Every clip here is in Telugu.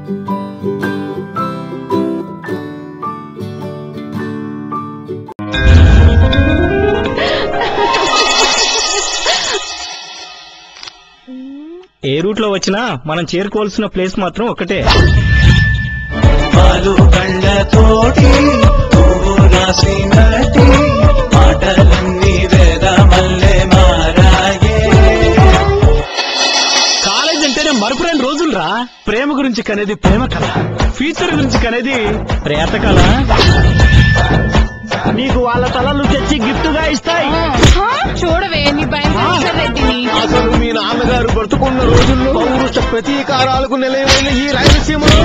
ఏ రూట్ లో వచ్చినా మనం చేరుకోవాల్సిన ప్లేస్ మాత్రం ఒకటే. కాలేజ్ అంటేనే మరుపురాని రోజులరా. ప్రేమ గురించి కనేది ప్రేమ కళ, ఫ్యూచర్ గురించి కనేది ప్రేత కళ. నీకు వాళ్ళ తలలు తెచ్చి గిఫ్ట్ గా ఇస్తాయి. చూడవే నీ రెడ్డిని. అసలు మీ నాన్నగారు బ్రతుకున్న రోజుల్లో పౌరుష ప్రతీకారాలకు నిలయమైన ఈ రాయలసీమలో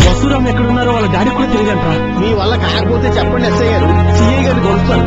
వసురాం ఎక్కడున్నారో వాళ్ళ డాడీ కూడా తెలియదంటారా. మీ వల్ల కాకపోతే చెప్పండి ఎస్ఐ గారు, సిఐ గారిని కొలుస్తారు.